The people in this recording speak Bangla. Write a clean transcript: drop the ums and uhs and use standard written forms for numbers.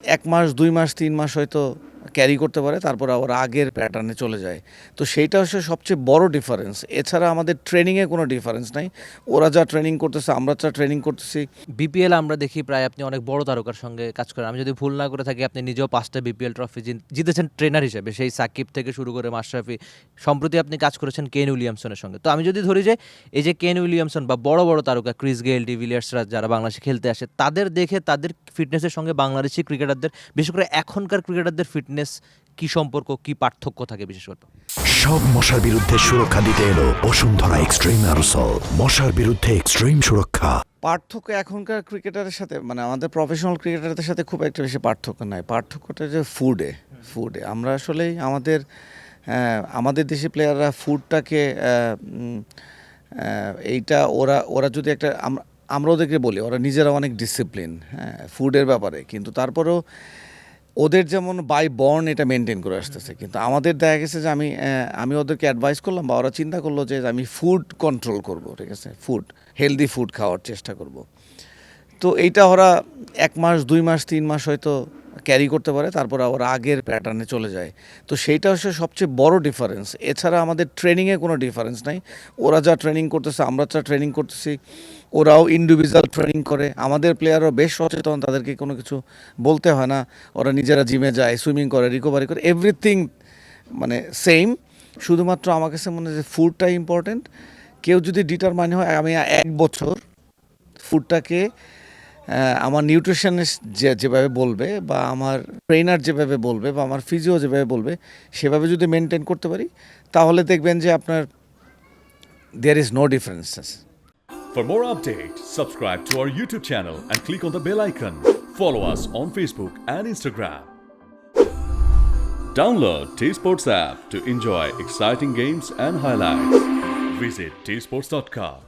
১ মাস, ২ মাস, ৩ মাস হয়তো ক্যারি করতে পারে, তারপর আবার আগের প্যাটার্নে চলে যায়। তো সেইটা হচ্ছে সবচেয়ে বড় ডিফারেন্স। এছাড়া আমাদের ট্রেনিংয়ে কোনো ডিফারেন্স নাই। ওরা যা ট্রেনিং করতেছে, আমরা যা ট্রেনিং করতেছি। বিপিএল আমরা দেখি প্রায় আপনি অনেক বড় তারকার সঙ্গে কাজ করেন। আমি যদি ভুল না করে থাকি আপনি নিজেও ৫টা বিপিএল ট্রফি জিতেছেন ট্রেনার হিসেবে। সেই সাকিব থেকে শুরু করে মাশরাফি। সম্প্রতি আপনি কাজ করেছেন কেন উইলিয়ামসনের সঙ্গে। তো আমি যদি ধরি যে এই যে কেন উইলিয়ামসন বা বড় বড় তারকা ক্রিস গেইল, ডিভিলিয়ার্সরা যারা বাংলাদেশে খেলতে আসে তাদের দেখে তাদের ফিটনেসের সঙ্গে বাংলাদেশি ক্রিকেটারদের, বিশেষ করে এখনকার ক্রিকেটারদের ফিটনেস কি সম্পর্ক, কি পার্থক্য থাকে বিশেষ করে? সব মশার বিরুদ্ধে সুরক্ষা দিতে এলো বসুন্ধরা এক্সট্রিম অ্যারোসল। মশার বিরুদ্ধে এক্সট্রিম সুরক্ষা। পার্থক্য এখনকার ক্রিকেটারের সাথে, মানে আমাদের প্রফেশনাল ক্রিকেটারদের সাথে খুব একটা বেশি পার্থক্য নাই। পার্থক্যটা যে ফুডে আমরা আসলেই আমাদের দেশি প্লেয়াররা ফুডটাকে এইটা ওরা যদি একটা আমরা ওদেরকে বলি ওরা নিজেরা অনেক ডিসিপ্লিন, হ্যাঁ, ফুডের ব্যাপারে। কিন্তু তারপরেও ওদের যেমন বাই বর্ন এটা মেনটেন করে আসতেছে। কিন্তু আমাদের দেখা গেছে যে আমি ওদেরকে অ্যাডভাইস করলাম বা ওরা চিন্তা করলো যে আমি ফুড কন্ট্রোল করব, ঠিক আছে, হেলদি ফুড খাওয়ার চেষ্টা করব। তো এইটা ওরা ১ মাস, ২ মাস, ৩ মাস হয়তো ক্যারি করতে পারে, তারপর আবার আগের প্যাটার্নে চলে যায়। তো সেইটা হচ্ছে সবচেয়ে বড় ডিফারেন্স। এছাড়া আমাদের ট্রেনিংয়ে কোনো ডিফারেন্স নাই। ওরা যা ট্রেনিং করতেছে, আমরা যা ট্রেনিং করতেছি। ওরাও ইন্ডিভিজুয়াল ট্রেনিং করে। আমাদের প্লেয়ারও বেশ সচেতন, তাদেরকে কোনো কিছু বলতে হয় না। ওরা নিজেরা জিমে যায়, সুইমিং করে, রিকভারি করে, এভরিথিং মানে সেম। শুধুমাত্র আমার কাছে মনে হয় যে ফুডটাই ইম্পর্টেন্ট। কেউ যদি ডিটারমাইন হয় আমি ১ বছর ফুডটাকে আমার নিউট্রিশনিস্ট যেভাবে বলবে বা আমার ট্রেনার যেভাবে বলবে বা আমার ফিজিও যেভাবে বলবে সেভাবে যদি মেনটেন করতে পারি, তাহলে দেখবেন যে আপনার there is no differences. For more updates, subscribe to our YouTube channel and click on the bell icon. Follow us on Facebook and Instagram. Download T-Sports app to enjoy exciting games and highlights. Visit tsports.com.